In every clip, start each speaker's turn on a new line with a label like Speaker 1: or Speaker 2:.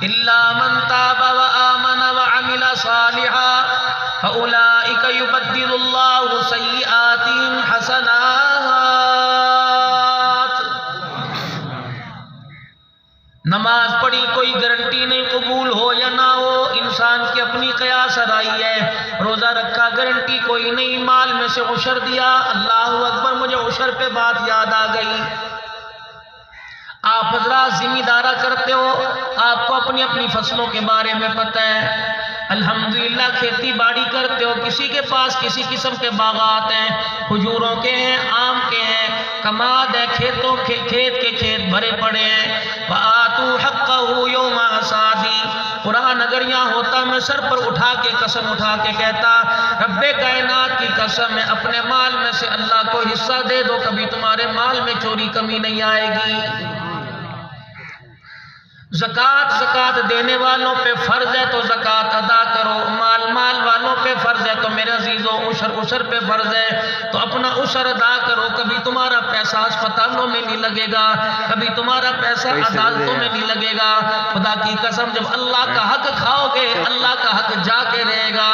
Speaker 1: إلا من تاب وآمن وعمل صالحا فأولئك يبدل الله سيئاتهم حسنات۔ نماز پڑھی کوئی گارنٹی نہیں قبول ہو یا نہ ہو، انسان کی اپنی قیاس آرائی ہے۔ روزہ رکھا گارنٹی کوئی نہیں، مال میں سے عشر دیا، اللہ اکبر، مجھے عشر پہ بات یاد آ گئی۔ آپ حضرات ذمہ دارہ کرتے ہو، آپ کو اپنی اپنی فصلوں کے بارے میں پتہ ہے، الحمدللہ کھیتی باڑی کرتے ہو، کسی کے پاس کسی قسم کے باغات ہیں، کھجوروں کے ہیں، آم کے ہیں، کماد ہے، کھیتوں کے کھیت بھرے پڑے ہیں۔ وَآتُوا حَقَّهُ يَوْمَ حَصَادِهِ۔ قرآن اگر یہاں ہوتا میں سر پر اٹھا کے قسم اٹھا کے کہتا، رب کائنات کی قسم ہے، اپنے مال میں سے اللہ کو حصہ دے دو، کبھی تمہارے مال میں چوری کمی نہیں آئے گی۔ زکوٰۃ دینے والوں پہ فرض ہے تو زکوٰۃ ادا کرو، مال والوں پہ فرض ہے تو میرے عزیزوں عشر پہ فرض ہے تو اپنا عشر ادا کرو، کبھی تمہارا پیسہ اسپتالوں میں نہیں لگے گا، کبھی تمہارا پیسہ عدالتوں میں نہیں لگے گا۔ خدا کی قسم جب اللہ کا حق کھاؤ گے، اللہ کا حق جا کے رہے گا،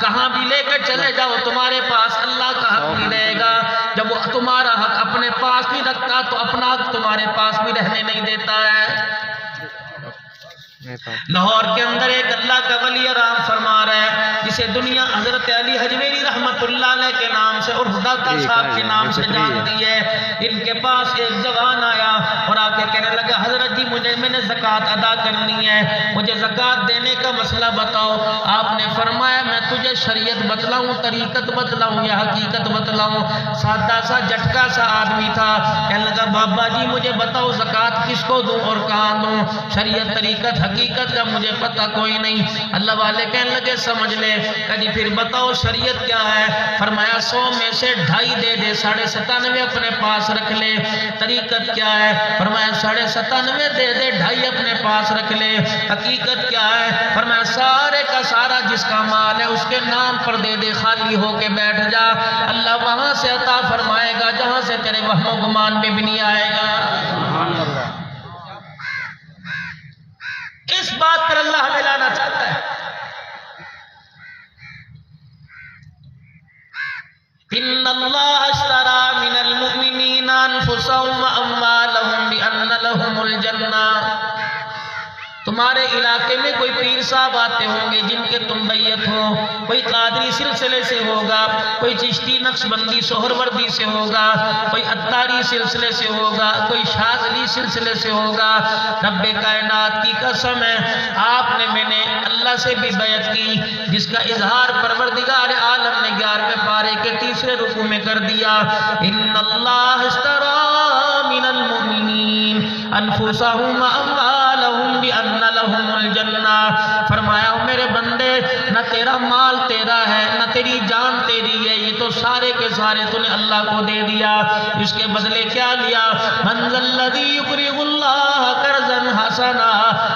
Speaker 1: کہاں بھی لے کے چلے جاؤ تمہارے پاس اللہ کا حق نہیں رہے گا۔ جب وہ تمہارا حق اپنے پاس نہیں رکھتا تو اپنا حق تمہارے پاس بھی رہنے نہیں دیتا ہے۔ لاہور کے اندر ایک اللہ کا ولی آرام فرما رہا ہے، جسے دنیا حضرت علی حجویری رحمت اللہ علیہ کے نام سے اور داتا صاحب کے نام سے جانتی ہے۔ ان کے پاس ایک جوان آیا اور آ کے کہنے لگا، حضرت جی میں نے زکوٰۃ ادا کرنی ہے، مجھے زکوٰۃ دینے کا مسئلہ بتاؤ۔ آپ نے فرمایا میں تجھے شریعت بتلاؤں، طریقت بتلاؤں یا حقیقت بتلاؤں؟ سادہ سا جھٹکا سا آدمی تھا، کہنے لگا بابا جی مجھے بتاؤ زکوٰۃ کس کو دوں اور کہاں دوں؟ شریعت طریقت حقیقت کا مجھے پتہ کوئی نہیں۔ اللہ والے کہنے لگے سمجھ لے، کہا پھر بتاؤ شریعت کیا ہے؟ فرمایا 100 میں سے 2.5 دے دے، 97.5 اپنے پاس رکھ لے۔ طریقت کیا ہے؟ فرمایا 97.5 دے دے، 2.5 اپنے پاس رکھ لے۔ حقیقت کیا ہے؟ فرمایا سارے کا سارا جس کا مال ہے اس کے نام پر دے دے، خالی ہو کے بیٹھ جا، اللہ وہاں سے عطا فرمائے گا جہاں سے تیرے وہم و گمان میں بھی نہیں آئے گا۔ اس بات پر اللہ ملانا چاہتا ہے۔ ان اللہ اشترى من المؤمنین انفسهم واموالهم بان لهم الجنہ۔ تمہارے علاقے میں کوئی پیر صاحب آتے ہوں گے جن کے تم بیعت ہو، کوئی قادری سلسلے سے ہوگا، کوئی چشتی نقشبندی سہروردی سے ہوگا، کوئی اتاری سلسلے سے ہوگا، کوئی شاذلی سلسلے سے ہوگا۔ رب کائنات کی قسم ہے آپ نے میں نے اللہ سے بھی بیعت کی، جس کا اظہار پروردگار عالم نے 11ویں پارے کے 3رے رکوع میں کر دیا۔ ان اللہ اشترى من المؤمنین انفسهم واموالهم بان لهم الجنہ۔ فرمایا میرے بندے، نہ تیرا مال تیرا ہے، نہ تیری جان تیری ہے، یہ تو سارے کے سارے تو نے اللہ کو دے دیا۔ اس کے بدلے کیا لیا؟ من ذا الذی یقرض اللہ قرضا حسنا۔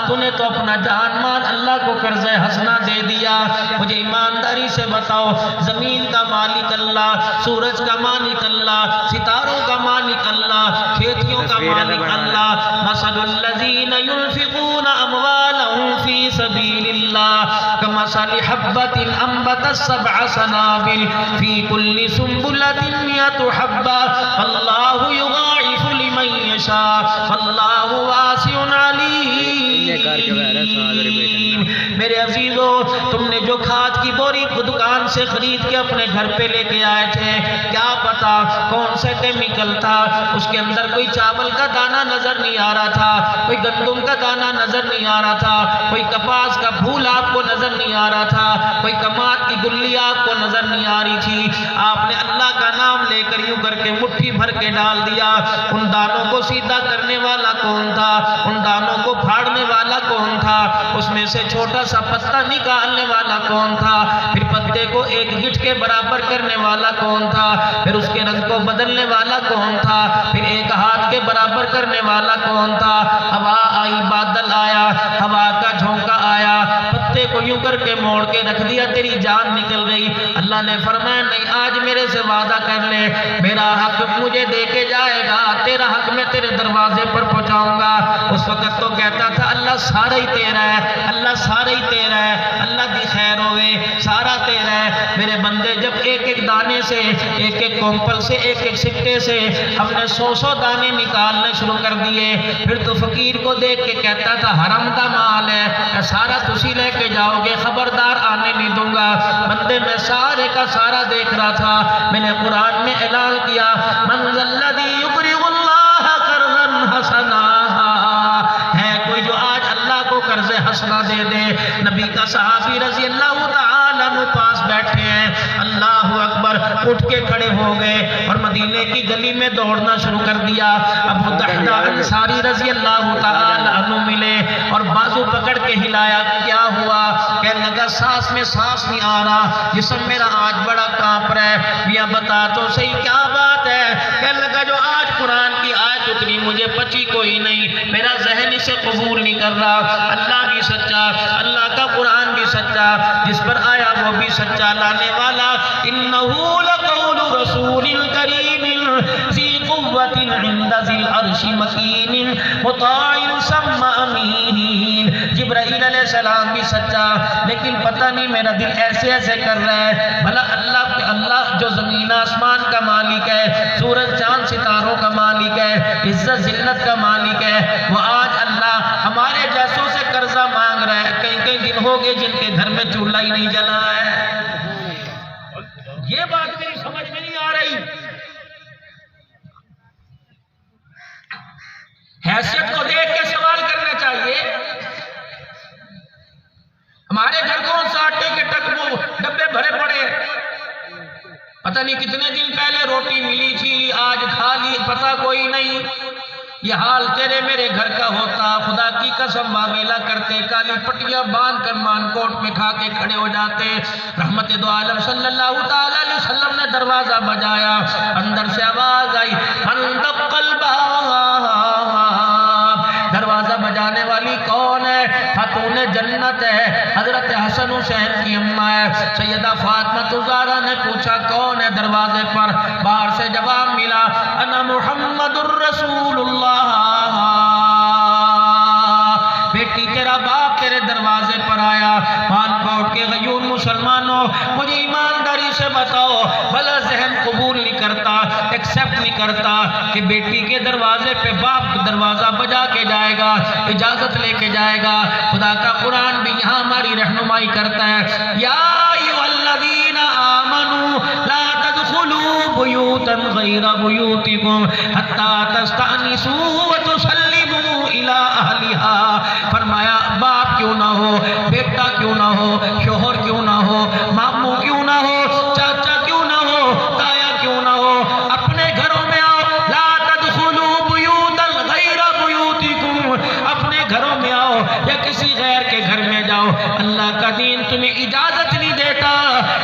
Speaker 1: تو نے تو اپنا جان مال اللہ کو قرض حسنا دے دیا۔ مجھے ایمانداری سے بتاؤ، زمین کا مالک اللہ، سورج کا مالک اللہ، ستاروں کا مالک اللہ، کھیتیوں کا مالک اللہ۔ مثل الذین ينفقون اموالهم فی سبیل اللہ کمثل حبۃ انبتت 7 سنابل فی کل سنبلۃ 100 حبۃ واللہ یضاعف لمن یشاء واللہ واسع علیم۔ میرے عزیزو، تم نے جو کھاد کی بوری دکان سے خرید کے اپنے گھر پہ لے کے آئے تھے، کیا پتا کون سے کیمیکل تھا؟ اس کے اندر کوئی چاول کا دانہ نظر نہیں آ رہا تھا، کوئی گندم کا دانہ نظر نہیں آ رہا تھا، کوئی کپاس کا پھول آپ کو نظر نہیں آ رہا تھا، کوئی کماد کی گلی آپ کو نظر نہیں آ رہی تھی۔ آپ نے اللہ کا نام لے کر یوں کر کے مٹھی بھر کے ڈال دیا۔ ان دانوں کو سیدھا کرنے والا کون تھا؟ ان دانوں کو پھاڑنے والا کون تھا؟ اس میں سے چھوٹا سا پتا نکالنے والا کون تھا؟ پھر پتے کو ایک گٹھ کے برابر کرنے والا کون تھا؟ پھر اس کے رنگ کو بدلنے والا کون تھا؟ پھر ایک ہاتھ کے برابر کرنے والا کون تھا؟ ہوا آئی، بادل آیا، ہوا کا جھونکا آیا، پتے کو یوں کر کے موڑ کے رکھ دیا، تیری جان نکل گئی۔ اللہ نے فرمایا نہیں، آج میرے سے وعدہ کر لے، میرا حق مجھے دے کے جائے گا، تیرا حق میں تیرے دروازے پر پہنچا جاؤں گا. اس وقت تو کہتا تھا اللہ سارا ہی تیرا ہے, اللہ سارا ہی تیرا ہے, اللہ دی خیر ہوئے, سارا تیرا ہے. میرے بندے جب ایک ایک دانے سے, ایک ایک کومپل سے, ایک ایک سکے سے ہم نے 100 دانے نکالنے شروع کر دیے, پھر تو فقیر کو دیکھ کے کہتا تھا حرم دا مال ہے, سارا تسی لے کے جاؤ گے, خبردار آنے نہیں دوں گا. بندے میں سارے کا سارا دیکھ رہا تھا. میں نے قرآن میں اعلان کیا من ذا الذی یقرض اللہ قرضا حسنا, ہے کوئی جو آج اللہ کو قرض حسنا دے دے. نبی کا صحابی رضی اللہ تعالیٰ عنہ پاس بیٹھے ہیں, اللہ اکبر, اٹھ کے کھڑے ہو گئے اور مدینے کی گلی میں دوڑنا شروع کر دیا. ابو دحدہ انصاری رضی اللہ تعالیٰ عنہ ملے اور بازو پکڑ کے ہلایا, کیا ہوا؟ کہنے لگا سانس میں سانس نہیں آ رہا, جسم میرا آج بڑا کانپ رہا ہے. یا بتا تو صحیح کیا بات ہے؟ کہنے لگا جو آج قرآن کی آیت اتری مجھے پچی کوئی نہیں, میرا ذہن اسے قبول نہیں کر رہا. اللہ بھی سچا, اللہ کا قرآن بھی سچا, جس پر آیا وہ بھی سچا, لانے والا. انہو لقول رسول کریم ذی قوت عند ذی العرش مکین مطاع ثم امین. جبرائیل علیہ السلام بھی سچا, لیکن پتہ نہیں میرا دل ایسے ایسے کر رہا ہے, بھلا اللہ جو زمین آسمان کا مالک ہے, سورج چاند ستاروں کا مالک ہے, عزت ذلت کا مالک ہے, وہ آج اللہ ہمارے جیسوں سے قرضہ مانگ رہا ہے. کئی کئی دن ہو گئے جن کے گھر میں چولہا ہی نہیں جلا ہے. یہ بات میری سمجھ میں نہیں آ رہی. حیثیت کو دیکھ کے سوال کرنا چاہیے. ہمارے گھر کون سا آٹے کے ڈبے بھرے پڑے, پتہ نہیں کتنے دن پہلے روٹی ملی تھی, آج کھا لی, پتہ کوئی نہیں. یہ حال تیرے میرے گھر کا ہوتا, خدا کی قسم واویلا کرتے, کالی پٹیاں باندھ کر مان کوٹ میں کھا کے کھڑے ہو جاتے. رحمت دو عالم صلی اللہ تعالیٰ علیہ وسلم نے دروازہ بجایا, اندر سے آواز آئی من دق الباب. دروازہ بجانے والی کون ہے؟ خاتون جنت ہے, حضرت حسن حسین کی اماں ہے. سیدہ فاطمہ الزہرا نے پوچھا کون ہے دروازے پر؟ باہر سے جواب ملا انا محمد الرسول اللہ, بیٹی تیرا باپ تیرے دروازے پر آیا. مان کوٹ کے غیور مسلمانوں, مجھے ایمانداری سے بتاؤ, بھلا ذہن قبول نہیں کرتا, ایکسیپٹ نہیں کرتا کہ بیٹی کے دروازے پہ باپ دروازہ بجا کے جائے گا, اجازت لے کے جائے گا. خدا کا قرآن بھی یہاں ہماری رہنمائی کرتا ہے. یا ایھا الذین آمنوا لا تدخلوا بیوتا غیر بیوتکم حتی تستأنسوا وتسلموا الی اہلہا. فرمایا باپ کیوں نہ ہو, بیٹا کیوں نہ ہو, شوہر کیوں نہ ہو, ماموں کیوں نہ ہو, چاچا کیوں نہ ہو, تایا کیوں نہ ہو, اپنے گھروں میں آؤ. لا تدخلوا بیوتا غیر بیوتکم, اپنے گھروں میں آؤ یا کسی غیر کے گھر میں جاؤ. اللہ کا دین تمہیں اجازت نہیں دیتا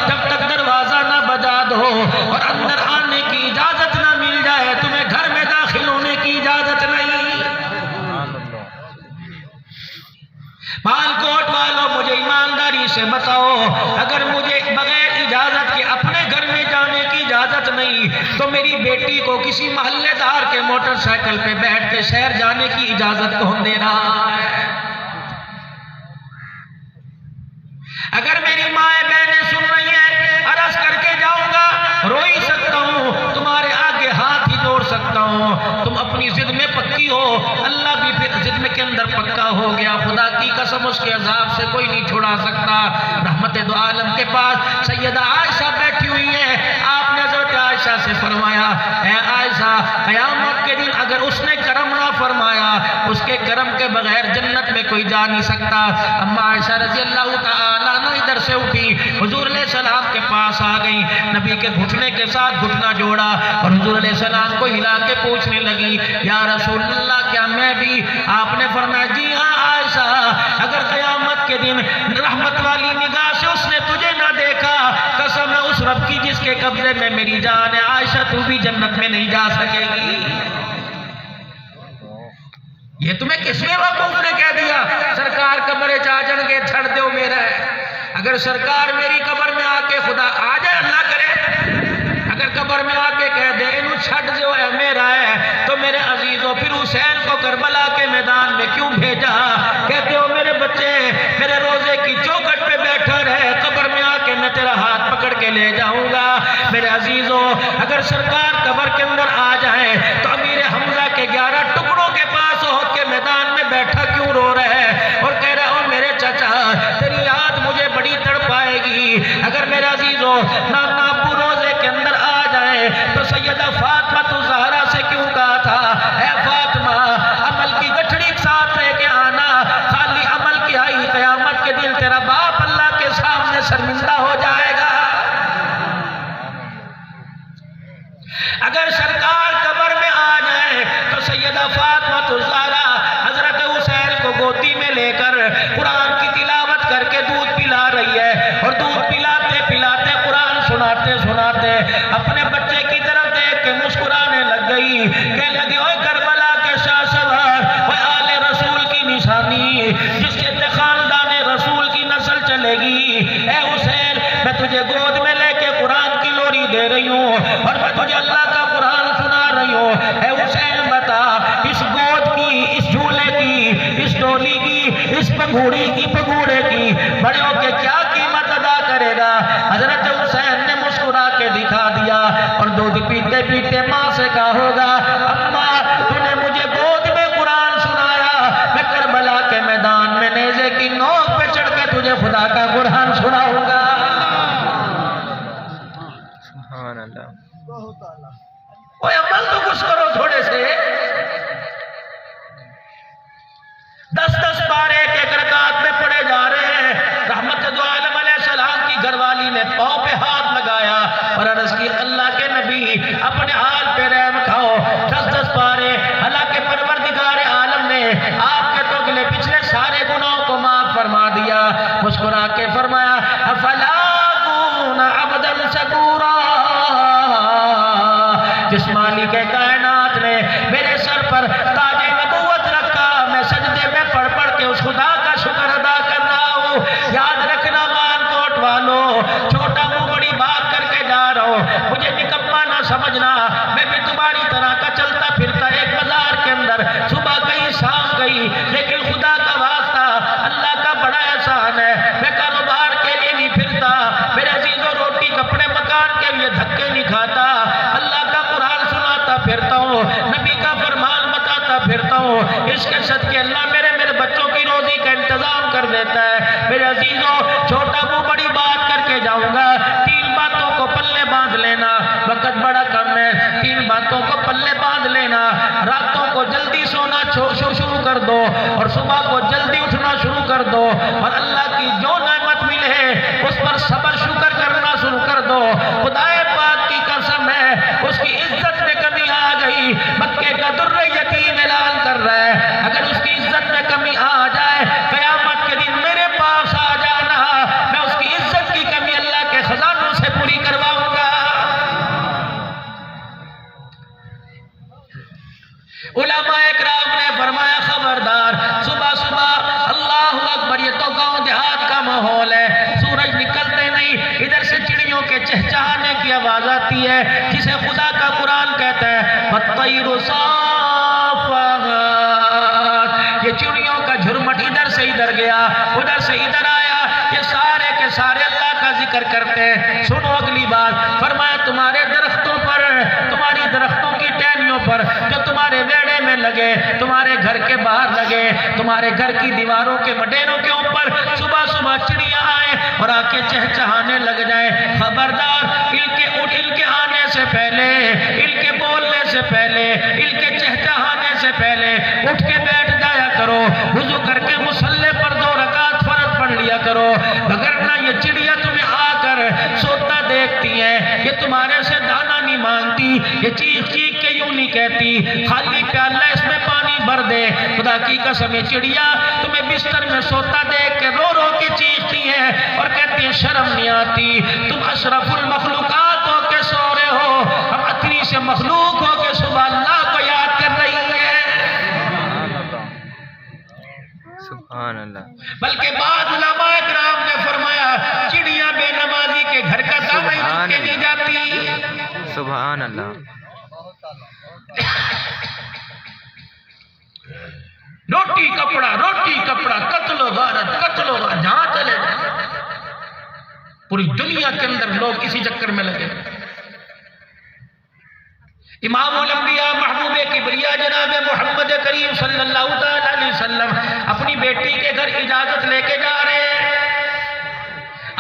Speaker 1: جب تک دروازہ نہ بجا دو اور اندر آنے کی اجازت نہ مل جائے, تمہیں گھر میں داخل ہونے کی اجازت نہیں. مال کوٹ والوں, مجھے ایمانداری سے بتاؤ, اگر مجھے بغیر اجازت کے اپنے گھر میں جانے کی اجازت نہیں تو میری بیٹی کو کسی محلے دار کے موٹر سائیکل پہ بیٹھ کے شہر جانے کی اجازت کون دے رہا ہے؟ اگر میری مائیں بہنیں سن رہی ہیں, عرض کر کے جاؤں گا, رو ہی سکتا ہوں, تمہارے آگے ہاتھ ہی جوڑ سکتا ہوں. تم اپنی ضد میں پکی ہو, اللہ بھی پھر ضد میں کے اندر پکا ہو گیا. خدا کی قسم اس کے عذاب سے کوئی نہیں چھڑا سکتا. رحمت دو عالم کے پاس سیدہ عائشہ بیٹھی ہوئی ہے. آپ نے حضرت عائشہ سے فرمایا, اے عائشہ, قیامت کے دن اگر اس نے کرم نہ فرمایا, اس کے کرم کے بغیر جنت میں کوئی جا نہیں سکتا. اما عائشہ رضی اللہ تعالیٰ عنہ ادھر سے اٹھی, حضور علیہ السلام کے پاس آ گئی, نبی کے گھٹنے کے ساتھ گھٹنا جوڑا اور حضور علیہ السلام کو ہلا کے پوچھنے لگی, یا رسول اللہ کیا میں بھی؟ آپ نے فرمایا جی ہاں عائشہ, اگر قیامت کے دن رحمت والی نگاہ سے اس نے تجھے نہ دیکھا, قسم ہے اس رب کی جس کے قبضے میں میری جان ہے, عائشہ تو بھی جنت میں نہیں جا سکے گی. یہ تمہیں کس میں وقوف نے کہہ دیا؟ سرکار قبر چاہ جن کے چھڑ دیو میرا ہے. اگر سرکار میری قبر میں آ کے, خدا آ جائے اللہ کرے, اگر قبر میں آ کے کہہ دے انہوں چھڑ دیو ہے میرا ہے, تو میرے عزیزوں پھر حسین کو کربلا کے میدان میں کیوں بھیجا؟ کہتے ہو میرے بچے میرے روزے کی چوکھٹ پہ بیٹھا رہے، قبر میں آ کے میں تیرا ہاتھ پکڑ کے لے جاؤں گا۔ میرے عزیزوں، اگر سرکار قبر کے اندر آ جائیں تو امیر حمزہ کے 11 ٹکڑوں کے پاس احد کے میدان میں بیٹھا کیوں رو رہے ہیں اور کہہ رہا ہوں میرے چچا تیری یاد مجھے بڑی تڑپائے گی۔ اگر میرے عزیزوں نانا ابو روزے کے اندر آ جائیں تو سیدہ فاطمہ الزہرا سے کیوں کہا تھا اے فاطمہ عمل کی گٹھڑی ساتھ لے کے آنا، خالی عمل کی آئی قیامت کے دن تیرا باپ اللہ کے سامنے شرمندہ ہو جائے گا۔ اگر سرکار قبر میں آ جائے تو سیدہ فاطمہ الزہرا حضرت حسین کو گودی میں لے کر قرآن کی تلاوت کر کے دودھ پلا رہی ہے، اور دودھ پلاتے پلاتے قرآن سناتے سناتے اپنے بچے کی طرف دیکھ کے مسکرانے لگ گئی، کہنے لگی اوے کربلا کے شاہ سوار، اوے آل رسول کی نشانی، جس کے خاندان رسول کی نسل چلے گی، اے حسین میں تجھے گود میں لے کے قرآن کی لوری دے رہی ہوں اور میں تجھے اللہ کا قرآن سنا رہی ہوں۔ اے حسین بتا اس گود کی، اس جھولے کی، اس ڈولی کی، اس پگوڑی کی، پگوڑے کی بڑے ہو کے کیا قیمت ادا کرے گا؟ حضرت حسین نے مسکرا کے دکھا دیا اور دودھ پیتے پیتے ماں سے کہا ہوگا اماں تو نے مجھے گود میں قرآن سنایا، میں کربلا کے میدان میں نیزے کی نوک پہ چڑھ کے تجھے خدا کا قرآن سناؤں گا۔
Speaker 2: سبحان اللہ۔
Speaker 1: اوہ عمل تو کچھ کرو تھوڑے سے، 10 پارے ایک ایک رکعت میں پڑھے جا رہے ہیں۔ رحمت دو عالم علیہ السلام کی گھر والی نے پاؤں پہ ہاتھ لگایا اور عرض کی اللہ کے نبی اپنے حال پہ رحم کھاؤ، 10 پارے حالانکہ پروردگار عالم نے آپ کے تو اگلے پچھلے سارے گناہوں کو معاف فرما دیا۔ مسکرا کے فرمایا افلا اکون عبدا شکورا، جس مالک کائنات نے میرے سر پر تاج نبوت رکھا، میں سجدے میں پڑھ پڑھ کے اس خدا کا شکر ادا کر رہا ہوں۔ یاد رکھنا مان کوٹ والو، چھوٹا منہ بڑی بات کر کے جا رہا ہوں، مجھے نکما نہ سمجھنا، میں بھی تمہاری طرح کا چلتا پھرتا ایک بازار کے اندر، صبح گئی شام گئی، لیکن خدا کا واسطہ اللہ کا بڑا احسان ہے، میں کاروبار کے لیے نہیں پھرتا، میرے عزیزوں روٹی کپڑے مکان کے لیے دھکے نہیں کھاتا، اللہ کا قرآن سناتا پھرتا ہوں، نبی کا فرمان بتاتا پھرتا ہوں، اس کے صدقے اللہ میرے بچوں کی روزی کا انتظام کر دیتا ہے۔ میرے عزیزوں چھوٹا منہ بڑی بات کر کے جاؤں گا، 3 باتوں کو پلے باندھ لینا، وقت بڑا کم ہے، 3 باتوں کو پلے باندھ لینا، راتوں کو جلدی سونا شروع کر دو اور صبح کو جلدی اٹھنا شروع کر دو، اور اللہ کی جو نعمت ملے اس پر صبر شکر کرنا شروع کر دو۔ خدا پاک کی قسم ہے اس کی عزت میں کمی آ گئی، مکے کا در یتیم اعلان کر رہا ہے، اگر اس کی عزت میں کمی آ جائے قیامت کے دن میرے پاس آ جانا، میں اس کی عزت کی کمی اللہ کے خزانوں سے پوری کرواؤں گا۔ علماء اکرام نے فرمایا خبردار، صبح صبح اللہ اکبر، یہ تو گاؤں دیہات کا ماحول ہے، سورج نکلتے نہیں ادھر سے چڑیوں کے چہچہانے کی آواز آتی ہے جسے خدا کا قرآن کہتا ہے وَالطَّيْرُ صَافَّاتٍ، یہ چڑیوں کا جھرمٹ ادھر سے ادھر گیا، ادھر سے ادھر آیا، یہ سارے کے سارے اللہ کا ذکر کرتے ہیں۔ سنو اگلی بات، فرمایا تمہارے درختوں پر، تمہاری درختوں کی ٹہنیوں پر جو تمہارے ویڑے میں لگے، تمہارے گھر کے باہر لگے، تمہارے گھر کی دیواروں کے مڈیروں کے اوپر صبح صبح چڑیاں آئیں اور آ کے چہچہانے لگ جائیں، خبردار ان کے آنے سے پہلے، ان کے بولنے سے پہلے، ان کے چہچہانے سے پہلے اٹھ کے بیٹھ جایا کرو، وضو کر کے مصلی پر 2 رکعت فرض پڑھ لیا کرو، وگرنہ یہ چڑیا تمہیں آ کر سوتا دیکھتی ہیں، یہ تمہارے سے دانا نہیں مانگتی، یہ چیخ چیخ کے یوں نہیں کہتی خالی پیالہ اس میں پانی بھر دے، خدا کی قسم یہ چڑیا تمہیں بستر میں سوتا دیکھ کے رو رو کے چیختی ہیں اور کہتی ہیں شرم نہیں آتی، تم اشرف المخلوقات ہو کے سو رہے ہو، ہم اتنی سے مخلوق ہو کے صبح اللہ کو یاد کر رہی ہیں۔
Speaker 2: سبحان اللہ۔
Speaker 1: بلکہ بعض علماء اکرام نے فرمایا چڑیاں بے نمازی کے گھر کا دانا ہی چن کے نہیں جاتی۔
Speaker 2: سبحان اللہ۔
Speaker 1: روٹی کپڑا قتل و غارت جہاں چلے جائیں پوری دنیا کے اندر لوگ اسی چکر میں لگے. امام الانبیاء محبوب کبریا جناب محمد کریم صلی اللہ علیہ وسلم اپنی بیٹی کے گھر اجازت لے کے جا رہے ہیں.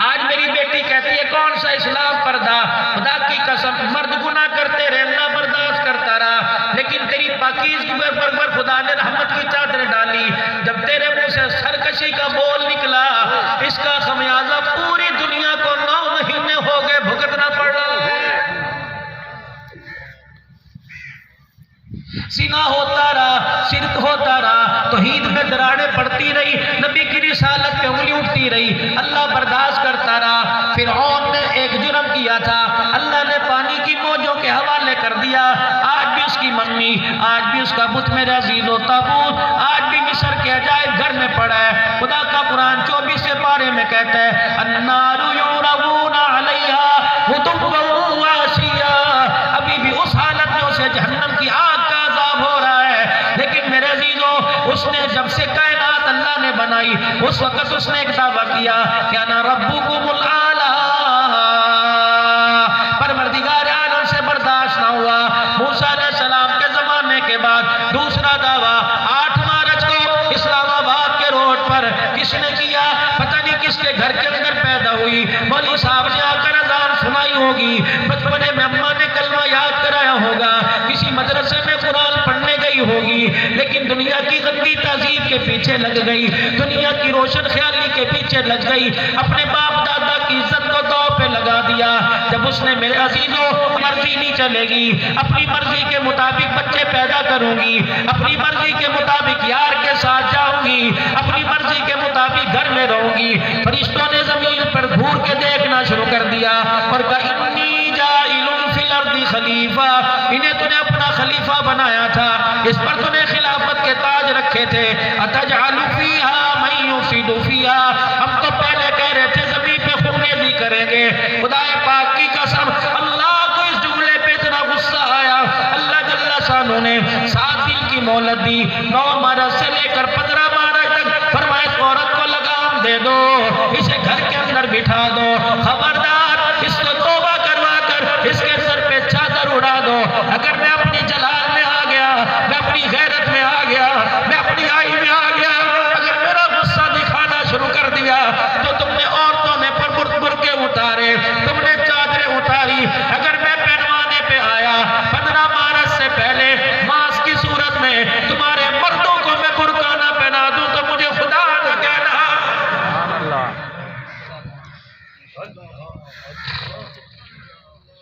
Speaker 1: آج میری بیٹی کہتی ہے کون سا اسلام پردہ؟ خدا کی قسم مرد گناہ کرتے رہے اللہ برداشت کرتا رہا، لیکن تیری پاکیزگی پر خدا نے رحمت کی چادر ڈالی. جب تیرے منہ سے سرکشی کا بول نکلا اس کا خمیازہ پوری دنیا کو 9 مہینے ہو گئے بھگتنا پڑ رہا ہے. زنا ہوتا رہا، شرک ہوتا رہا، توحید میں دراڑیں پڑتی رہی، نبی کی رسالت پہ انگلی اٹھتی رہی، اللہ برداشت کرتا رہا. فرعون نے ایک جرم کیا تھا، اللہ نے پانی کی موجوں کے حوالے کر دیا. آج بھی اس کی ممی، آج بھی اس کا بت میرے عزیز و تابوت آج بھی مصر کے عجائب گھر میں پڑا ہے. خدا کا قرآن 24 پارے میں کہتا ہے النار یعرضون علیہا غدوا وعشیا. ابھی بھی اس حالت میں اسے جہنم کی آگ کا عذاب ہو رہا ہے. لیکن میرے عزیزوں اس نے جب سے کائنات اللہ نے بنائی اس وقت اس نے ایک دعویٰ کیا کہ انا ربکم الاعلی. پروردگار عالم سے برداشت نہ ہوا. موسیٰ علیہ السلام کے زمانے کے بعد دوسرا دعویٰ 8 مارچ کو اسلام آباد کے روڈ پر کس نے کیا؟ پتہ نہیں کس کے گھر کے اندر پیدا ہوئی. مولوی صاحب نے آ کر اذان سنائی ہوگی، بچپنے میں اماں نے کلمہ یاد کرایا ہوگا، کسی مدرسے میں قرآن پڑھنے گئی ہوگی، لیکن دنیا کی گندی تہذیب کے پیچھے لگ گئی، دنیا کی روشن خیالی کے پیچھے لگ گئی، اپنے باپ دادا کی عزت کو داؤ پہ لگا دیا. جب اس نے میرے عزیزوں مرضی نہیں چلے گی، اپنی مرضی کے مطابق بچے پیدا کروں گی، اپنی مرضی کے مطابق یار کے ساتھ جاؤں گی، اپنی مرضی کے مطابق گھر میں رہوں گی. فرشتوں نے زمین پر گھور کے دیکھنا شروع کر دیا اور کہا انی جاعل فی الارض خلیفہ. انہیں تو نے اپنا خلیفہ بنایا تھا، اس پر تو نے خلافت کے تاج رکھے تھے. اتجعل فیہا من یفسد فیہا. ہم تو پہلے کہہ رہے تھے زمین پہ خونریزی کریں گے. خدا پاک کی قسم اللہ کو اس جملے پہ اتنا غصہ آیا، اللہ جل شانہ نے 7 دن کی مہلت دی. 9 مارچ سے لے کر 15 مارچ تک فرمایا اس عورت کو لگام دے دو، اسے گھر کے اندر بٹھا دو، خبردار اس کو توبہ کروا کر اس کے سر پہ چادر اڑا دو. اگر میں اپنی جلال میں آ گیا، میں اپنی غیرت میں آ گیا، میں اپنی آئی میں آ گیا، اگر میرا غصہ دکھانا شروع کر دیا تو تم نے عورتوں نے برقعے اتارے، تم نے چادریں اتاری. اگر میں پہنوانے پہ آیا 15 مارچ سے پہلے ماس کی صورت میں تمہارے مردوں کو میں برقع نہ پہنا دوں تو مجھے خدا نہ کہنا.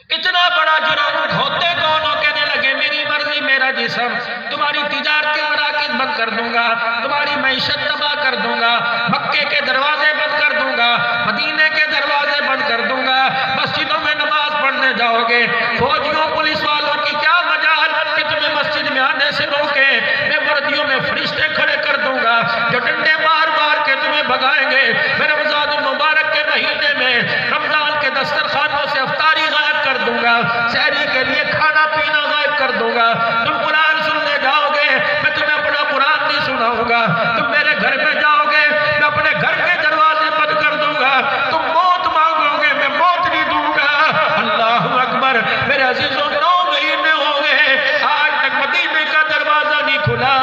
Speaker 1: اتنا بڑا جرم ہوتے دونوں کہنے لگے میری مرضی میرا جسم، تمہاری تجارت کے مراکز بند کر دوں گا، تمہاری معیشت تباہ کر دوں گا، مکے کے دروازے بند کر دوں گا، مدینے کے دروازے بند کر دوں گا، مسجدوں میں نماز پڑھنے جاؤ گے. فوجیوں پولیس والوں کی کیا مجال کہ تمہیں مسجد میں آنے سے روکے. میں وردیوں میں فرشتے کھڑے کر دوں گا جو ڈنڈے مار مار کے تمہیں بھگائیں گے. میں رمضان المبارک کے مہینے میں رمضان کے دسترخوانوں سے افطاری غائب کر دوں گا، سحری کے لیے کھانا پینا غائب کر دوں گا. تم قرآن سننے جاؤ گے، میں تمہیں اپنا قرآن نہیں سناؤں گا. تم میرے گھر میں جاؤ گے، میں اپنے گھر کے دروازے بند کر دوں گا. تم موت مانگو گے، میں موت نہیں دوں گا. اللہ اکبر. میرے عزیزوں 9 مہینے ہو گئے آج تک مدینے کا دروازہ نہیں کھلا.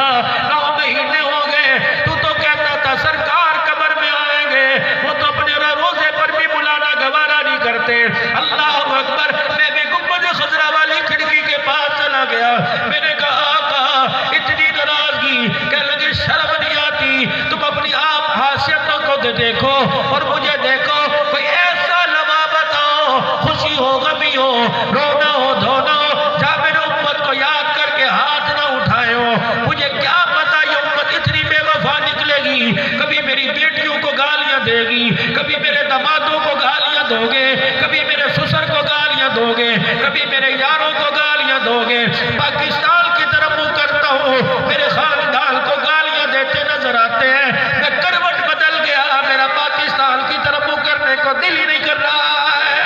Speaker 1: 9 مہینے ہو گئے. تو کہتا تھا سرکار قبر میں آئیں گے، وہ تو اپنے روزے پر بھی بلانا گوارا نہیں کرتے. اللہ اکبر. میں بھی گنبد خضرا والی کھڑکی کے پاس چلا گیا. میں نے کہا آقا اتنی ناراضگی کہ لگے شرم نہیں آتی. تم اپنی آپ حیثیتوں کو دیکھو اور مجھے دیکھو. کوئی ایسا لمحہ بتاؤ، خوشی ہو غمی ہو، رونا ہو دھونا ہو، جہاں میرے امت کو یاد کر کے ہاتھ نہ اٹھائے ہو. مجھے کیا پتا یہ امت اتنی بے وفا نکلے گی. کبھی میری بیٹیوں کو گالیاں دے گی، کبھی میرے دمادوں کو گالیاں دو گے، کبھی میرے سسر کو گالیاں دو گے، کبھی میرے یاروں کو گالیاں دو گے. پاکستان کی طرف منہ کرتا ہوں، میرے خاندان کو گالیاں دیتے نظر آتے ہیں. میں کروٹ بدل گیا، میرا پاکستان کی طرف منہ کرنے کو دل ہی نہیں کر رہا ہے.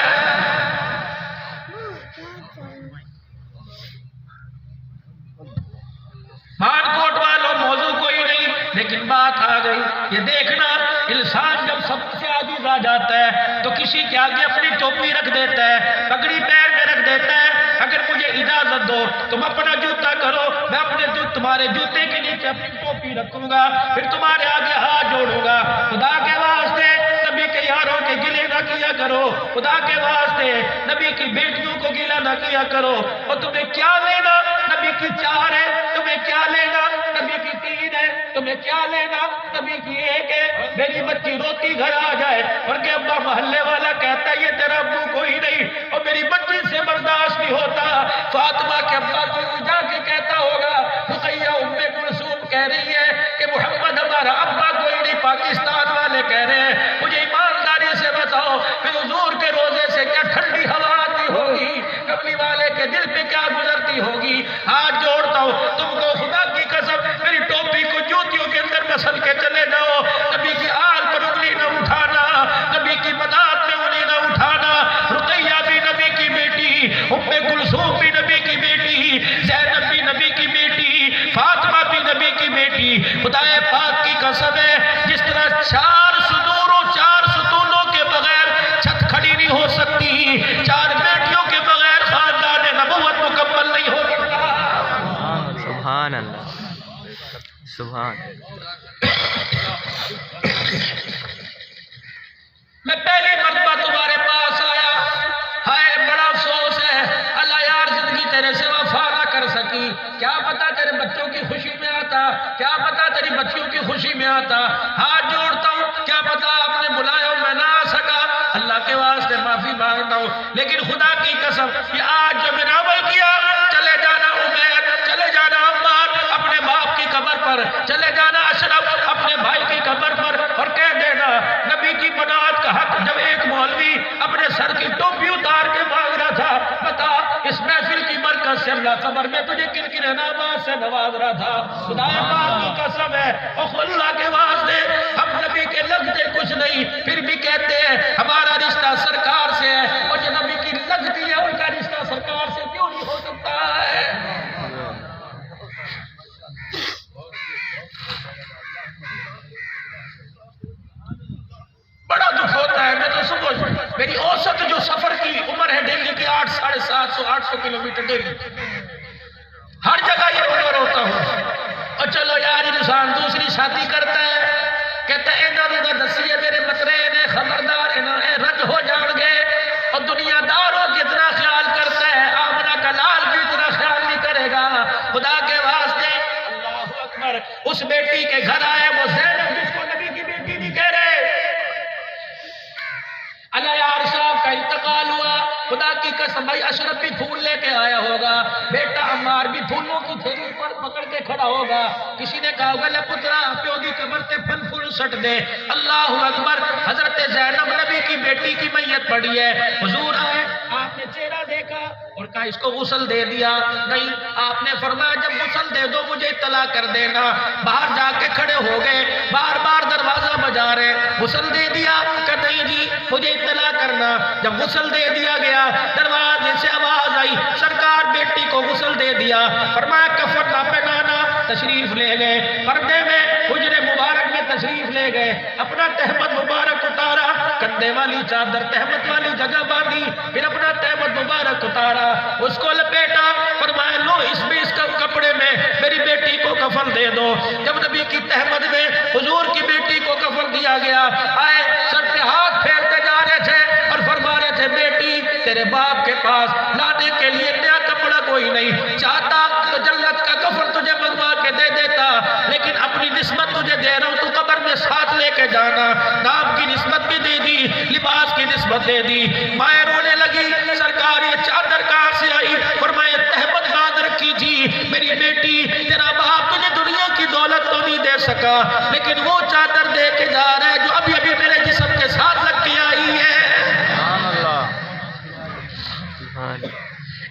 Speaker 1: انسان جب سب سے عاجز آ جاتا ہے تو کسی کے آگے اپنی ٹوپی رکھ دیتا ہے، پگڑی پیر میں رکھ دیتا ہے، اگر مجھے اجازت دو تم اپنا جوتا کرو، میں اپنے تمہارے جوتے کے نیچے اپنی ٹوپی رکھوں گا، پھر تمہارے آگے ہاتھ جوڑوں گا۔ خدا کے واسطے نبی کے یاروں کے گلے نہ کیا کرو، خدا کے واسطے نبی کی بیٹیوں کو گلا نہ کیا کرو۔ اور تمہیں کیا لینا، نبی کی 4 ہے، تمہیں کیا لینا، نبی کی 3 ہے، تمہیں کیا لینا، نبی کی 1 ہے۔ میری بچی روتی گھر آ جائے اور کہ ابا محلے والا کہتا ہے یہ تیرا ابو کوئی نہیں، اور میری بچی سے برداشت نہیں ہوتا، فاطمہ کے ابا کو جا کے کہتا ہوگا، رقیہ ام کلثوم کہہ رہی ہے کہ محمد ہمارا ابا کوئی نہیں، پاکستان والے کہہ رہے ہیں، مجھے ایمانداری سے بتاؤ کہ حضور کے روزے سے کیا ٹھنڈی ہوا آتی ہوگی، کملی والے کے دل پہ کیا گزرتی ہوگی۔ ہاتھ جوڑتا ہوں تم کو خدا کی قسم، میری ٹوپی کو جوتیوں کے اندر مسل کے چلے جاؤ، نبی کی آل پر انگلی نہ اٹھانا، نبی کی بنات میں انگلی نہ اٹھانا۔ رقیہ بھی نبی کی بیٹی، ام کلثوم بھی نبی کی بیٹی، زینب بھی نبی کی بیٹی، فاطمہ بھی نبی کی بیٹی۔ خدا پاک کی قسم ہے، جس طرح 4 ستونوں 4 ستونوں کے بغیر چھت کھڑی نہیں ہو سکتی، 4 بیٹیوں کے بغیر خاندان نبوت مکمل نہیں ہو سکتا۔
Speaker 2: سبحان اللہ، سبحان۔
Speaker 1: میں پہلی مرتبہ تمہارے پاس آیا، ہائے بڑا افسوس ہے، اللہ یار زندگی تیرے سے وفا نہ کر سکی، کیا پتا تیرے بچوں کی خوشی میں آتا، کیا پتا تیری بچیوں کی خوشی میں آتا۔ ہاتھ جوڑتا ہوں، کیا پتا آپ نے بلایا ہوں میں نہ آ سکا، اللہ کے واسطے معافی مانگتا ہوں، لیکن خدا کی قسم یہ آج جو میں نے عمل کیا، چلے جانا عمیر، چلے جانا عمار اپنے باپ کی قبر پر، چلے جانا اشرف اپنے بھائی کی قبر پر، اور کہہ دینا نبی کی بنات کا حق جب ایک مولوی اپنے سر کی ٹوپی اتار کے مانگ رہا تھا، بتا اس محفل کی برکت سے اللہ قبر میں تجھے کن کن انعامات سے نواز رہا تھا۔ خدا پاک کی قسم ہے، اور اللہ کے واسطے ہم نبی کے لگتے کچھ نہیں، پھر بھی کہتے ہیں ہمارا رشتہ سرکار سے ہے، اور جو نبی کی لگتی ہے ان کا رشتہ سرکار سے کیوں نہیں ہو سکتا ہے؟ بڑا دکھ ہوتا ہے، میں تو صبح میری اوسط جو سفر کی عمر ہے دہلی کی 8 750 800 کلومیٹر ڈیلی، ہر جگہ یہ عمر ہوتا ہوں، اور چلو یار انسان دوسری شادی کرتا ہے، کہتا ہے انہوں نے دسیے میرے مطرے انہیں خبردار انہیں رج ہو جان گے، اور دنیا داروں کتنا خیال کرتا ہے، آمنہ کا لال بھی اتنا خیال نہیں کرے گا۔ خدا کے واسطے اللہ اکبر، اس بیٹی کے گھر آئے وہ زینب جس کو نبی کی بیٹی نہیں کہہ رہے، اللہ یار صاحب کا انتقال ہوا، خدا کی قسم بھائی اشرف بھی پھول لے کے آیا ہوگا، بیٹا عمار بھی پھولوں کی تھیلی پر پکڑ کے کھڑا ہوگا، کسی نے کہا ہوگا لے پترا پیو دی قبر تے پھل پھول سٹ دے۔ اللہ اکبر، حضرت زینب نبی کی بیٹی کی میت پڑی ہے، حضور آئے، آپ نے چہرہ دیکھا اور کہا اس کو غسل دے دیا، نہیں، آپ نے فرمایا جب غسل دے دو مجھے اطلاع کر دینا، باہر جا کے کھڑے ہو گئے، بار بار دروازہ بجا رہے، غسل دے دیا کہ نہیں جی مجھے اطلاع کرنا، جب غسل دے دیا گیا دروازے سے آواز آئی سرکار بیٹی کو غسل دے دیا، فرمایا کفن نہ پہنانا، تشریف لے گئے، پردے میں حجرے مبارک میں تشریف لے گئے، اپنا تہمت مبارک اتارا، کندھے والی چادر تہمت والی جگہ باندھی، پھر اپنا تہمت مبارک اتارا، اس کو لپیٹا، فرمایا لو اس میں اس کپڑے میں میری بیٹی کو کفن دے دو۔ جب نبی کی تہمت میں حضور کی بیٹی کو کفن دیا گیا، آئے سر پہ ہاتھ پھیرتے جا رہے تھے اور فرما رہے تھے بیٹی تیرے باپ کے پاس لانے کے لیے نیا کپڑا کوئی نہیں، چاہتا تو جنت کا کفن تجھے منگوا کے دے دیتا، لیکن اپنی نسبت تجھے دے رہا ہوں تو قبر میں ساتھ لے کے جانا، نام کی نسبت بھی دے دی، لباس کی نسبت دے دی۔ مائیں رونے لگی، سرکار یہ چادر کہاں سے آئی؟ فرمایا تہمت باندھ رکھی تھی میری بیٹی، تیرا باپ تجھے دنیا کی دولت تو نہیں دے سکا، لیکن وہ چادر دے کے جا رہا ہے جو ابھی ابھی میرے جسم کے ساتھ لگ کے آئی ہے۔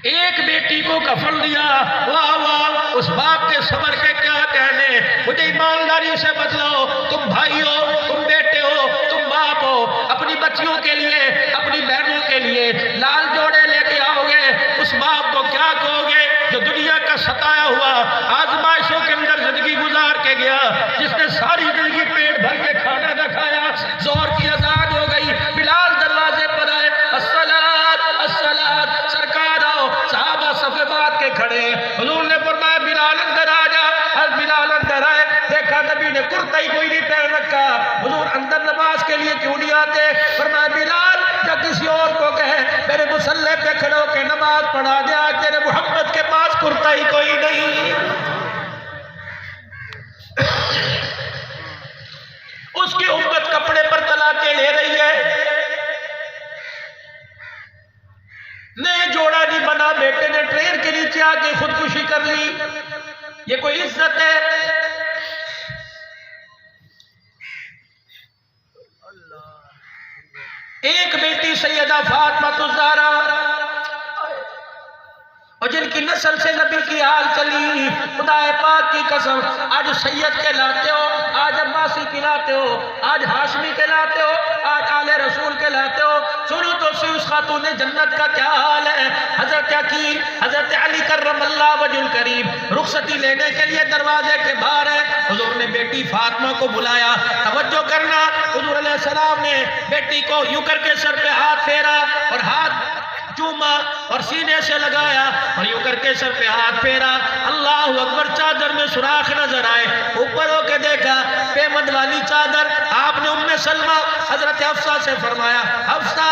Speaker 1: ایک بیٹی کو کفن دیا، واہ واہ، اس باپ کے صبر کے کیا کہنے، مجھے ایمانداری سے بتلاؤ، تم بھائی ہو، تم بیٹے ہو، تم باپ ہو، اپنی بچیوں کے لیے اپنی بہنوں کے لیے لال جوڑے لے کے آؤ گے، اس باپ کو کیا کہو گے جو دنیا کا ستایا ہوا آزمائشوں کے اندر زندگی گزار کے کے گیا، جس نے ساری زندگی پیٹ بھر کے کھانا نہ کھایا، ظہر کی اذان ہو گئی، بلال دروازے پر آئے، الصلاۃ الصلاۃ، سرکار آؤ، صحابہ صف بات کے کھڑے، حضور نے فرمایا بلال اندر آ جا، بلال اندر آئے، دیکھا نبی نے کرتا ہی کوئی نہیں پہن رکھا، حضور اندر نماز کے لیے کیوں نہیں آتے؟ فرمایا بلال یا کسی اور کو کہے میرے مصلی پہ کھڑے ہو کے نماز پڑھا دے، آج تیرے محمد کے پاس کرتا ہی کوئی نہیں۔ اس کی امت کپڑے پر طلاقیں لے رہی ہے، نئے جوڑا نہیں بنا، بیٹے نے ٹرین کے نیچے آ کے خودکشی کر لی، یہ کوئی عزت ہے؟ ایک بیٹی سیدہ فاطمہ الزہرا، اور جن کی نسل سے نبی کی حال چلی، خدا پاک کی قسم، آج سید کہلاتے ہو، آج عباسی کہلاتے ہو، آج ہاشمی کہلاتے ہو، آج آل رسول کہلاتے ہو، سنو تو سی اس خاتون جنت کا کیا حال ہے۔ حضرت عقیل، حضرت علی کرم اللہ وجہ الکریم رخصتی لینے کے لیے دروازے کے باہر ہے، حضور نے بیٹی فاطمہ کو بلایا، توجہ کرنا، حضور علیہ السلام نے بیٹی کو یوں کر کے سر پہ ہاتھ پھیرا اور ہاتھ چوما اور سینے سے لگایا اور یوں کر کے سر پہ ہاتھ پھیرا، اللہ اکبر، چادر میں سوراخ نظر آئے، اوپر ہو کے دیکھا پیمند والی چادر، آپ نے ام سلمہ حضرت حفصہ سے فرمایا، حفصہ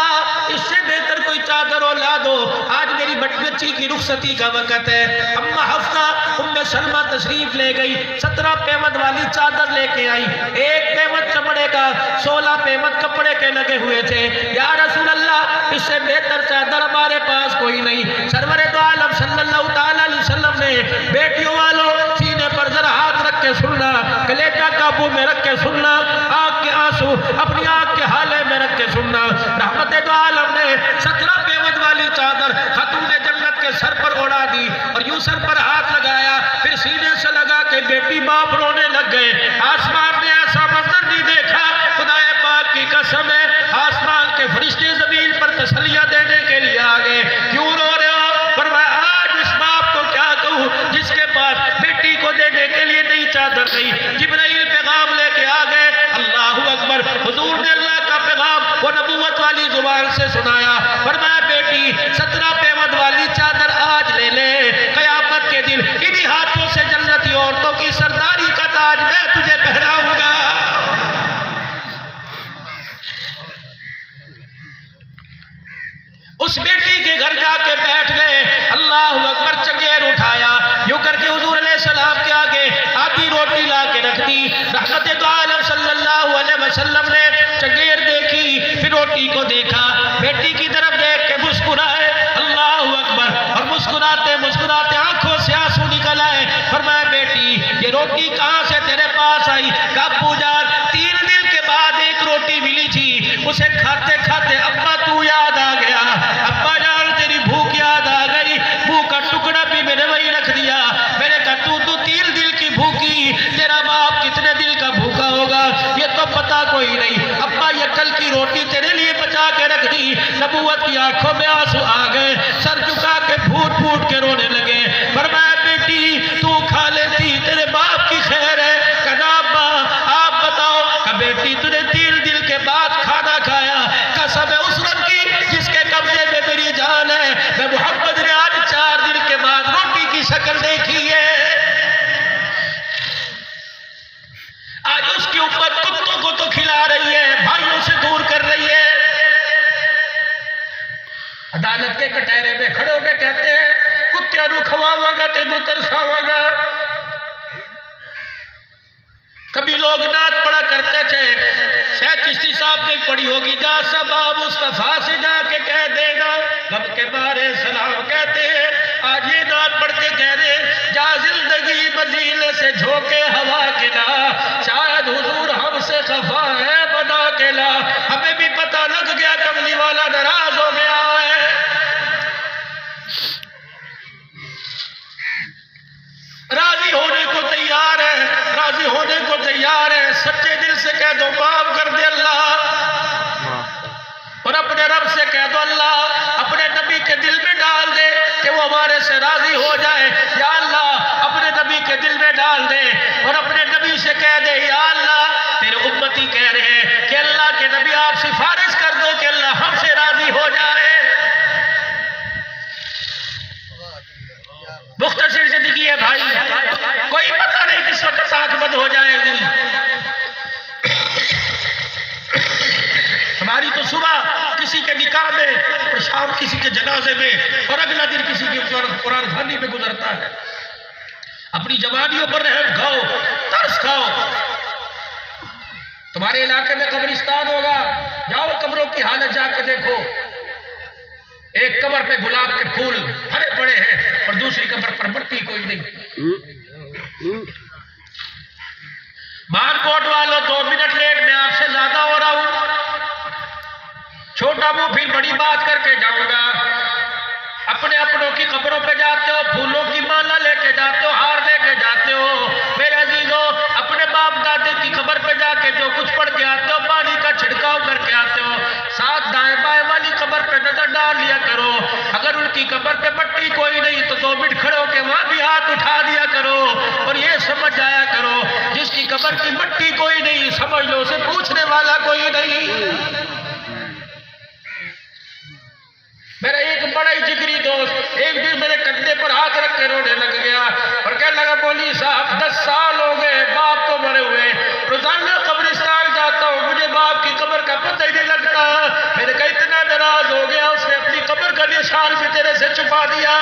Speaker 1: اس سے بہتر کوئی چادر لا دو، آج میری بچی کی رخصتی کا وقت ہے۔ اما حفصہ ام سلمہ تشریف لے گئی، 17 پیمند والی چادر لے کے آئی، ایک پیمند چمڑے کا، 16 پیمند کپڑے کے لگے ہوئے تھے، یا رسول اللہ اس سے بہتر چادر ہمارے پاس کوئی نہیں۔ سرور دو عالم صلی اللہ تعالیٰ علیہ وسلم نے بیٹیوں والوں سینے پر ذرا ہاتھ رکھ کے سننا، کلیجہ قابو میں رکھ کے سننا، آنکھ کے آنسو اپنی آنکھ کے حالے میں رکھ کے سننا، رحمت دو عالم نے 17 پیمند والی چادر خاتون جنت کے سر پر اڑا دی اور یوں سر پر ہاتھ لگایا، پھر سینے سے لگا کے بیٹی باپ رونے لگ گئے۔ آسمان نے ایسا منظر نہیں دیکھا، خدا پاک کی قسم ہے، آسمان کے فرشتے زمین پر تسلیاں دینے کے لیے آگے، کیوں رو رہے ہو؟ فرمایا آج اس باپ کو کیا کہوں جس کے پاس بیٹی کو دینے کے لیے نئی چادر نہیں۔ جبرائیل پیغام لے کے آگئے، اللہ اکبر، حضور نے اللہ کا پیغام وہ نبوت والی زبان سے سنایا، فرمایا بیٹی 17 پیمند والی چادر آج لے لے، قیامت کے دن انہی ہاتھوں سے جنتی عورتوں کی سرداری کا تاج میں تجھے پہناؤں گا۔ اس بیٹی کے گھر جا کے بیٹھ گئے، اللہ اکبر، چنگیر اٹھایا، یوں کر کے حضور علیہ السلام کے آگے آدھی روٹی لا کے رکھ دی، رحمت دو عالم صلی اللہ علیہ وسلم نے چنگیر دیکھی، پھر روٹی کو دیکھا، بیٹی کی طرف دیکھ کے مسکرائے، اللہ اکبر، اور مسکراتے مسکراتے آنکھوں سے آنسو نکل آئے، فرمایا بیٹی یہ روٹی کہاں سے تیرے پاس آئی؟ کہا ابو جان 3 دن کے بعد ایک روٹی ملی تھی، اسے کھاتے کھاتے ابا تو یاد آ گیا، ابا جان تیری بھوک یاد آ گئی، بھوک کا ٹکڑا بھی میں نے وہی رکھ دیا، میں نے کہا تو 3 دل کی بھوکی، تیرا باپ کتنے دل کا بھوکا ہوگا یہ تو پتا کوئی نہیں، ابا یہ کل کی روٹی تیرے لیے بچا کے رکھ دی۔ نبوت کی آنکھوں میں آنسو آ گئے، سر جھکا کے پھوٹ پھوٹ کے رونے لگے، فرمایا بیٹی تو کھا لیتی، تیرے باپ کی خیر ہے، کہا ابا آپ بتاؤ، کہ بیٹی تُنے 3 دل کے بعد کھانا کھایا، قسم ہے اس رب کی جس کے قبضے میں میری جان ہے، میں محمد نے آج 4 دن کے بعد روٹی کی شکل دیکھی ہے۔ آج اس کی امت کتوں کو تو کھلا رہی ہے، بھائیوں سے دور کر رہی ہے۔ عدالت کے کٹہرے میں کھڑے ہو کے کہتے ہیں کتیاں نو کھواواں گا تے نو ترساواں گا۔ کبھی لوگ نعت پڑھا کرتے تھے، شیخ چشتی صاحب نے پڑھی ہوگی، جا سبا مصطفیٰ سے جا کے کہہ دینا غم کے بارے سلام کہتے ہیں، آج یہ نعت پڑھ کے کہہ دے جا زندگی بدیل سے جھوکے ہوا کے لا، شاید حضور ہم سے خفا ہے بنا کے لا، ہمیں بھی پتہ لگ گیا کملی والا ناراض ہو گیا ہے۔ راضی ہونے کو تیار ہے، راضی ہونے کو تیار ہے، سچے دل سے کہہ دو معاف کر دے اللہ، اور اپنے رب سے کہہ دو اللہ اپنے نبی کے دل میں ڈال دے کہ وہ ہمارے سے راضی ہو جائے، یا اللہ اپنے نبی کے دل میں ڈال دے اور اپنے نبی
Speaker 3: صبح کسی کے نکاح میں اور شام کسی کے جنازے میں اور اگلا دن کسی کی قرآن خوانی میں گزرتا ہے. اپنی جوانیوں پر رحم کھاؤ، ترس کھاؤ. تمہارے علاقے میں قبرستان ہوگا، جاؤ قبروں کی حالت جا کے دیکھو. ایک قبر پہ گلاب کے پھول بھرے پڑے ہیں اور دوسری قبر پر مٹی کوئی نہیں. مان کوٹ والوں 2 منٹ لیٹ میں آپ سے زیادہ ہو رہا ہوں. چھوٹا منہ پھر بڑی بات کر کے جاؤں گا. اپنے اپنوں کی قبروں پہ جاتے ہو، پھولوں کی مالا لے کے جاتے ہو، ہار لے کے جاتے ہو. میرے عزیزوں، اپنے باپ دادے کی قبر پہ جا کے جو کچھ پڑھ کے آتے ہو، پانی کا چھڑکاؤ کر کے آتے ہو. ساتھ دائیں بائیں والی قبر پہ نظر ڈال لیا کرو. اگر ان کی قبر پہ مٹی کوئی نہیں تو 2 منٹ کھڑے ہو کے وہاں بھی ہاتھ اٹھا دیا کرو اور یہ سمجھ جایا کرو جس کی قبر کی مٹی کوئی نہیں، سمجھ لو اسے پوچھنے والا کوئی نہیں. میرا ایک بڑا ہی جگری دوست ایک دن میرے کندھے پر ہاتھ رکھ کے رونے لگ گیا اور کہنے لگا مولوی صاحب 10 سال ہو گئے باپ کو مرے ہوئے، روزانہ قبرستان جاتا ہوں، مجھے باپ کی قبر کا پتہ ہی نہیں لگتا. میں نے کہا اتنا ناراض ہو گیا، اس نے اپنی قبر کا نشان بھی تیرے سے چھپا دیا.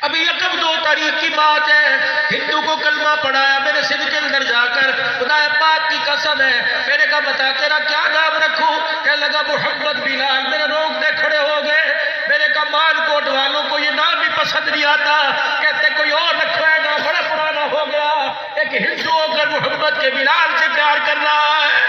Speaker 3: ابھی 1-2 تاریخ کی بات ہے، ہندو کو کلمہ پڑھایا میں نے سندھ کے اندر جا کر. خدا پاک کی قسم ہے، میں نے کہا بتا تیرا کیا نام رکھوں؟ کہنے لگا محمد بلال. میرے روکنے کھڑے ہو گئے. میں نے کہا مان کوٹ والوں کو یہ نام بھی پسند نہیں آتا، کہتے کوئی اور رکھو ہے، نام بڑا پرانا ہو گیا. ایک ہندو ہو کر محمد کے بلال سے پیار کر رہا ہے.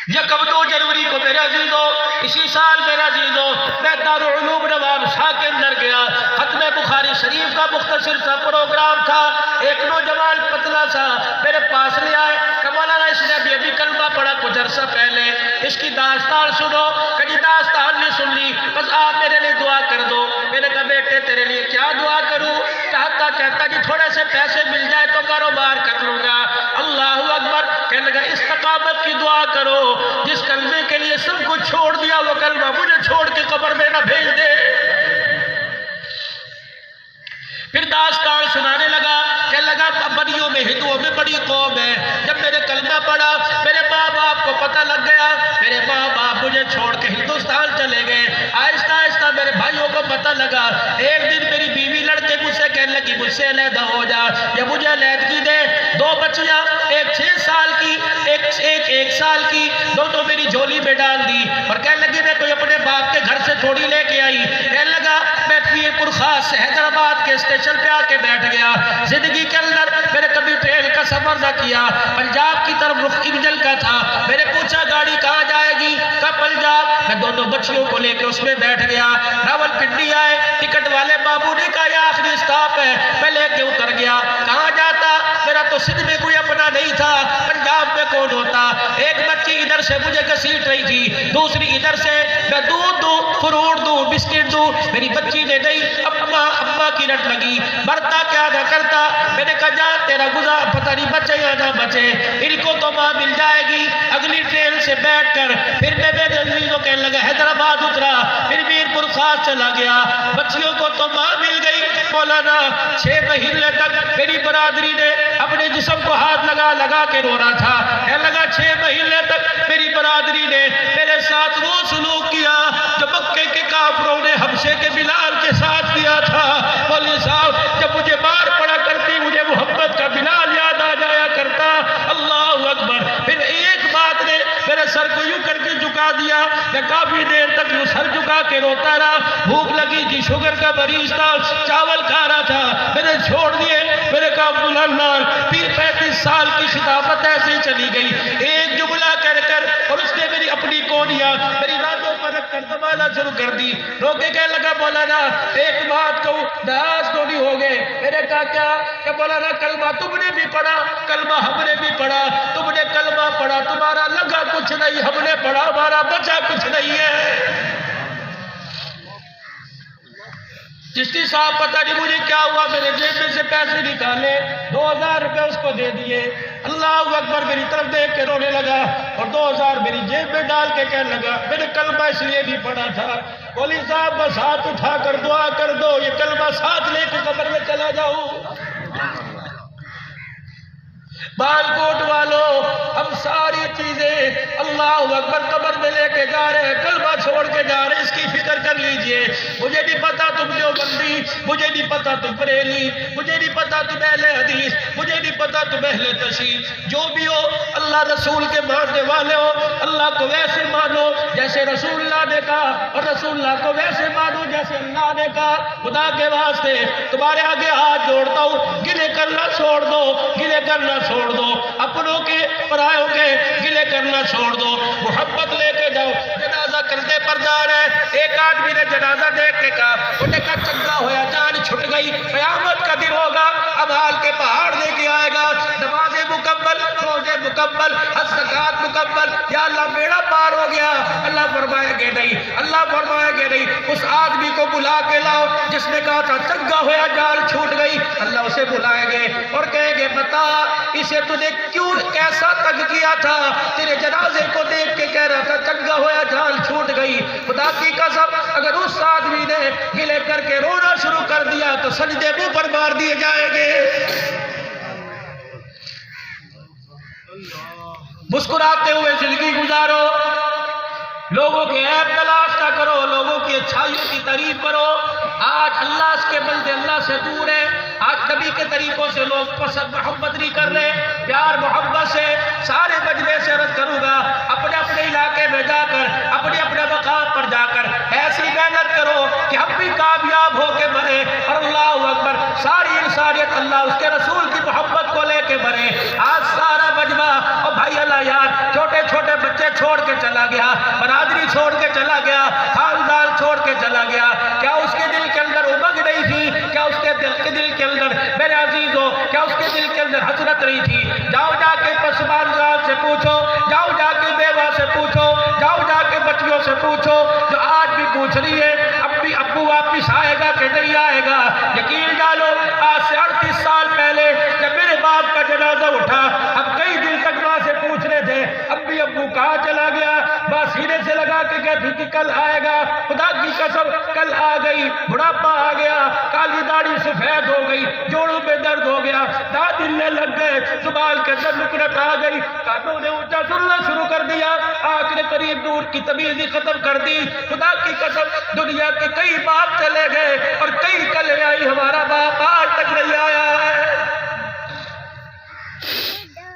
Speaker 3: یکم 2 جنوری کو میرے عزیزوں، اسی سال میرے عزیزوں، میں دارالعلوم نواب شاہ کے اندر گیا. ختم بخاری شریف کا مختصر سا پروگرام تھا. ایک نوجوان پتلا سا میرے پاس لے آئے کہ مولانا اس نے ابھی کلمہ پڑھا کچھ عرصہ پہلے، اس کی داستان سنو. کبھی داستان نہیں سن لی، بس آپ میرے لیے دعا کر دو. میں نے کہا بیٹے تیرے لیے کیا دعا کروں؟ کہتا کہ تھوڑے سے پیسے مل جائے تو کاروبار کر لوں گا. اللہ اکبر. کہنے لگا استقامت کی دعا کرو. جس کلمے کے لیے سب کچھ چھوڑ دیا وہ کلمہ مجھے چھوڑ کے قبر میں نہ بھیج دے. پھر داستان سنانے لگا. کہنے لگا بڑیوں میں ہندوؤں میں بڑی قوم ہے. جب میں نے کلمہ پڑھا میرے ماں باپ کو پتہ لگ گیا. میرے ماں باپ مجھے چھوڑ کے ہندوستان چلے گئے. آہستہ آہستہ میرے بھائیوں کو پتہ لگا. ایک دن میری بیوی لڑکے مجھ سے کہنے لگی مجھ سے علیحدہ ہو جا یا مجھے علیحدگی دے. 2 بچیاں، ایک 6 سال کی، ایک 1 سال کی، دونوں میری جھولی میں ڈال دی اور کہنے لگی میں کوئی اپنے باپ کے گھر سے تھوڑی لے کے آئی. کہنے لگا میں پیر پور خاص سے حیدرآباد کے اسٹیشن پہ آ کے بیٹھ گیا. زندگی کے اندر میں نے کبھی ٹرین کا سفر نہ کیا. پنجاب کی طرف رخ انجل کا تھا. میں نے پوچھا گاڑی کہاں جائے گی؟ کہا پنجاب. میں دونوں بچیوں کو لے کے اس میں بیٹھ گیا. راول پنڈی آئے، ٹکٹ والے بابو نے کہا یہ آخری اسٹاپ ہے. میں لے کے اتر گیا. کہاں جاتا؟ میرا تو سندھ میں کوئی اپنا نہیں تھا، پنجاب میں کون ہوتا. ایک بچی ادھر سے مجھے گھسیٹ رہی تھی، دوسری ادھر سے. میں دودھ دوں، فروٹ دوں، بسکٹ دوں. میری بچی نے نہیں اماں کی رٹ لگی. مرتا کیا نہ کرتا. میں نے کہا جا تیرا گزار پتہ نہیں بچے یا نہ بچے، ان کو تو ماں مل جائے گی. اگلی ٹرین سے بیٹھ کر پھر میں میرے عزیزوں کہنے لگا حیدرآباد اترا، پھر میر پور خاص چلا گیا. بچیوں کو تو ماں مل گئی. مولانا 6 مہینے تک میری برادری نے اپنے جسم کو ہاتھ لگا کے رو رہا تھا. کہنے لگا 6 مہینے تک میری برادری نے میرے ساتھ وہ سلوک کیا جو مکے کے کافروں نے حبشے کے بلال کے ساتھ کیا تھا. مولوی صاحب جب مجھے مار پڑا کرتی مجھے محمد کا بلال یاد آ جایا کرتا. اللہ اکبر. پھر ایک بات نے میرے سر کو یوں کر کے جھکا دیا. میں کافی دیر تک یوں سر جھکا کے روتا رہا. بھوک لگی تھی، شوگر کا مریض تھا، چاول کھا رہا تھا. میں نے چھوڑ دیے. میرے کہا عبداللہ 35 سال کی خطابت ایسے ہی چلی گئی. ایک جملہ کر کر اور اس نے میری اپنی کونیاں میری راتوں پر رکھ کر دبانا شروع کر دی. روکے کہنے لگا مولانا ایک بات کہوں، ناراض تو نہیں ہو گئے؟ میں نے کہا کیا؟ کہ مولانا کلمہ تم نے بھی پڑھا، کلمہ ہم نے بھی پڑھا. تم نے کلمہ پڑھا تمہارا لگا کچھ نہیں، ہم نے پڑھا ہمارا بچا کچھ نہیں ہے. چشتی صاحب پتہ نہیں مجھے کیا ہوا، میرے جیب میں سے پیسے نکالے، 2000 روپے اس کو دے دیے. اللہ اکبر. میری طرف دیکھ کے رونے لگا اور 2000 میری جیب میں ڈال کے کہنے لگا میں نے کلمہ اس لیے نہیں پڑھا تھا. مولوی صاحب بس ہاتھ اٹھا کر دعا کر دو، یہ کلمہ ساتھ لے کے قبر میں چلا جاؤ۔ بال کوٹ والوں، ہم ساری چیزیں اللہ اکبر قبر میں لے کے جا رہے ہیں، کلمہ چھوڑ کے جا رہے ہیں، اس کی فکر کر لیجئے۔ مجھے نہیں پتا تم دیوبندی، مجھے نہیں پتا تم بریلی، مجھے نہیں پتا تم اہل حدیث، مجھے نہیں پتا تم اہل تشیع، جو بھی ہو اللہ رسول کے ماننے والے ہو، اللہ کو ویسے مانو جیسے رسول اللہ نے کہا، اور رسول اللہ کو ویسے مانو جیسے اللہ نے کہا۔ خدا کے واسطے تمہارے آگے ہاتھ جوڑتا ہوں، گلے کرنا چھوڑ دو، گلے کرنا چھوڑ دو، اپنوں کے پرایوں کے گلے کرنا چھوڑ دو، محبت لے کے جاؤ۔ جنازہ کردے پر جا رہے، ایک آدمی نے جنازہ دیکھ کے کہا، انہیں کہا چنگا ہویا، جان چھٹ گئی، قیامت کا دن ہوگا، اب حال کے پہاڑ لے کے آئے گا، نمازیں مکمل، روزے مکمل، حج زکات مکمل، یا اللہ بیڑا پار ہو گیا۔ اللہ فرمائے گے نہیں، اللہ فرمائے گے نہیں، اس آدمی کو بلا کے لاؤ جس نے کہا تھا چنگا ہویا جان چھوٹ گئی۔ اللہ اسے بلائیں گے اور کہیں گے بتا اسے تو نے کیوں کیسا تنگ کیا تھا، تیرے جنازے کو دیکھ کے کہہ رہا تھا چنگا ہویا جان چھوٹ گئی۔ خدا کی قسم اگر اس آدمی نے گلے کر کے رونا شروع کر دیا تو سجدے منہ پر مار دیے جائیں گے۔ مسکراتے ہوئے زندگی گزارو، لوگوں کے عیب تلاش نہ کرو، لوگوں کی اچھائیوں کی تعریف کرو۔ آج اللہ کے بندے اللہ سے دور ہیں، آج نبی کے طریقوں سے لوگ پسند محبت نہیں کر رہے، پیار محبت سے سارے مجمع سے عرض کروں گا، اپنے اپنے علاقے میں جا کر، اپنے اپنے مقام پر جا کر ایسی محنت کرو کہ ہم بھی کامیاب ہو کے مرے، اور اللہ اکبر ساری انسانیت اللہ اس کے رسول کی محبت کو لے کے مرے۔ آج سارا مجمع اور بھائی اللہ یار چھوٹے چھوٹے بچے چھوڑ کے چلا گیا، برادری چھوڑ کے چلا گیا، خاندان چھوڑ کے چلا گیا، کیا اس کے دل کے اندر امنگ نہیں تھی؟ کیا اس کے دل کے اندر میرے عزیزوں، کیا اس کے دل کے اندر حسرت نہیں تھی؟ جاؤ جا کے پسماندگان سے پوچھو، جاؤ جا کے بیوہ سے پوچھو، جاؤ جا کے بچیوں سے پوچھو جو آج بھی پوچھ رہی ہے ابو واپس آئے گا کہ نہیں آئے گا۔ یقین ڈالو آج سے 38 سال پہلے جب میرے باپ کا جنازہ اٹھا، اب کئی دن تک ماں سے پوچھ رہے تھے ابو کہاں چلا گیا، ماں سینے سے لگا کے کہتی کہ کل آئے گا، خدا کی قسم کل آ گئی، بڑھاپا آ گیا، کالی داڑھی سفید ہو گئی، جوڑوں پہ درد ہو گیا، دانت ہلنے لگ گئے، زبان کے اندر نکرت آ گئی، کانوں نے اونچا سننا شروع کر دیا، آنکھ نے قریب دور کی تمیز ہی ختم کر دی۔ خدا کی قسم دنیا کے کئی باپ چلے گئے اور کئی کلے آئی، ہمارا باپ آج تک نہیں آیا ہے۔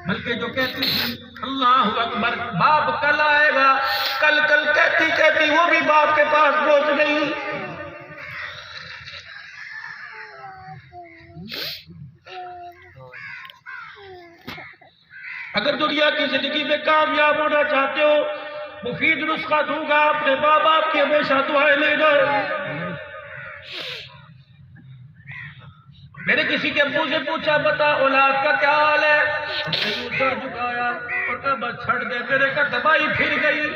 Speaker 3: بلکہ جو کہتی تھی اللہ اکبر باپ کل آئے گا، کل کہتی وہ بھی باپ کے پاس پہنچ گئی۔ اگر دنیا کی زندگی میں کامیاب ہونا چاہتے ہو، مفید نسخہ دوں گا، اپنے ماں باپ کی ہمیشہ دعائیں لینا۔ میں نے کسی کے ابو سے پوچھا بتا اولاد کا کیا حال ہے، سر جھکایا اور کہا بس چھڑ دے، میرے کا دبائی پھر گئی۔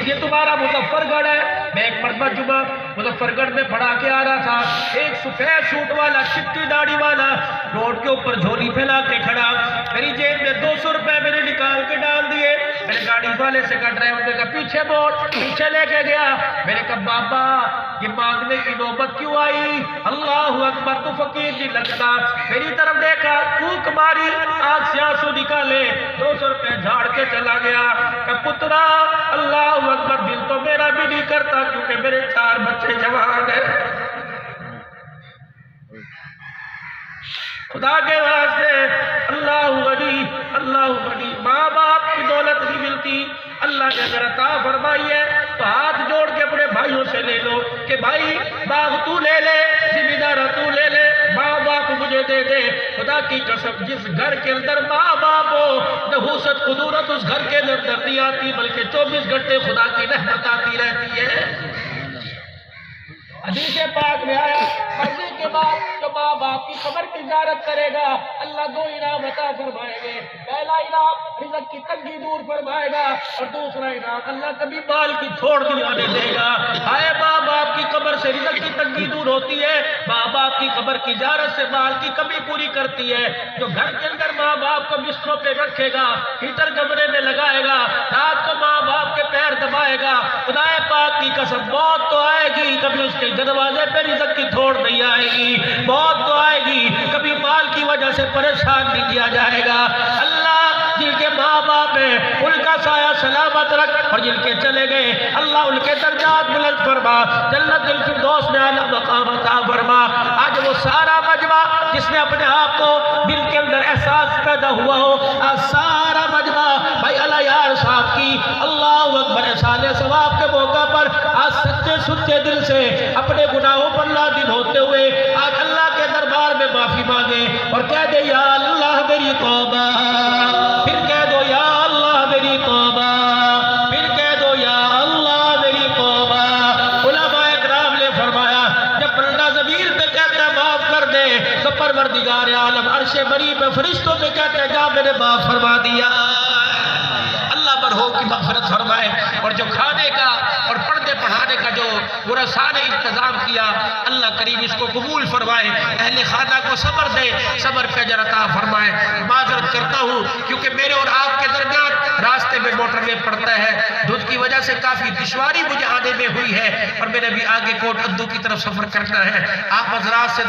Speaker 3: یہ تمہارا مظفر گڑھ ہے۔ میں ایک مرتبہ جمعہ مظفر گڑھ میں پڑھا کے آ رہا تھا، ایک سفید سوٹ والا چٹی داڑھی والا روڈ کے اوپر جھولی پھیلا کے کھڑا، میری جیب میں 200 روپے میں نے نکال کے ڈال دیے۔ میں نے گاڑی والے سے کہا ڈرائیور نے کہا پیچھے موڑ، پیچھے لے کے گیا۔ میں نے کہا بابا یہ مانگنے کی نوبت کیوں آئی؟ اللہ اکبر تو فقیر نہیں لگتا۔ میری طرف دیکھا، پھونک ماری، آنکھ سے آنسو نکالے، 200 روپے جھاڑ کے چلا گیا۔ کہ پترا اللہ اکبر دل تو میرا بھی نہیں کرتا کیونکہ میرے 4 بچے جوان ہیں۔ خدا کے واسطے اللہ غنی، اللہ غنی، ماں باپ کی دولت نہیں ملتی۔ اللہ نے اگر عطا فرمائی ہے تو ہاتھ جوڑ کے اپنے بھائیوں سے لے لو کہ بھائی باغ تو لے لے، ذمہ دار تو لے لے، ماں باپ مجھے دے دے۔ خدا کی قسم جس گھر کے اندر ماں باپ ہو، نحوست قدورت اس گھر کے اندر نہیں آتی، بلکہ 24 گھنٹے خدا کی رحمت آتی رہتی ہے۔ حدیث پاک میں آیا مرنے کے بعد جو ماں باپ کی قبر کی زیارت کرے گا اللہ دو انعام عطا فرمائیں گے. پہلا انعام رزق کی تنگی دور فرمائے گا اور دوسرا انعام اللہ کبھی مال کی تھوڑ نہیں آنے دے گا. آئے ماں باپ کی قبر سے رزق کی تنگی دور ہوتی ہے, ماں باپ کی قبر کی زیارت سے مال کی کمی پوری کرتی ہے. جو گھر کے اندر ماں باپ کو بستروں پہ رکھے گا, ہیٹر کمرے میں لگائے گا, رات کو ماں باپ کے پیر دبائے گا, خدا پاک کی قسم موت تو آئے گی, کبھی اس کے دروازے پہ رزق کی تھوڑ نہیں آئے گی. موت تو آئے گی, کبھی مال کی وجہ سے پریشان نہیں کیا جائے گا. اللہ جن کے ماں باپ ہیں ان کا سایہ سلامت رکھ, اور جن کے چلے گئے اللہ ان کے درجات بلند فرما, جنت الفردوس میں اعلیٰ مقام عطا فرما. آج وہ سارا مجمع جس نے اپنے آپ کو دل کے اندر احساس پیدا ہوا ہو, آج سارا مجمع بھائی اللہ یار صاحب کی اللہ اکبر سال ثواب کے موقع پر آج سچے سچے دل سے اپنے گناہوں پر نادم ہوتے ہوئے آج اللہ کے دربار میں معافی مانگے اور کہہ دے یا اللہ میری توبہ, پھر کہہ دو یا اللہ میری توبہ, پھر کہہ دو یا اللہ میری توبہ. علماء اکرام نے فرمایا جب بندہ زمین پہ کہتا ہے معاف کر دے تو پروردگار عالم عرش بری پہ فرشتوں پہ کہتے ہیں جا میں نے معاف فرما دیا. اللہ مرحوم کی مغفرت فرمائے. اور جو کھانے کا اور پردے پڑھانے کا جو ورثاء نے انتظام کیا اللہ کریم اس کو قبول فرمائے, اہل خانہ کو صبر دے, صبر پہ اجر عطا فرمائے. معذرت کرتا ہوں کیونکہ میرے اور آپ کے درمیان راستے میں موٹر وے پڑتا ہے, دھند کی وجہ سے کافی دشواری مجھے آنے میں ہوئی ہے اور میرے بھی آگے کوٹ ادو کی طرف سفر کرنا ہے. آپ حضرات سے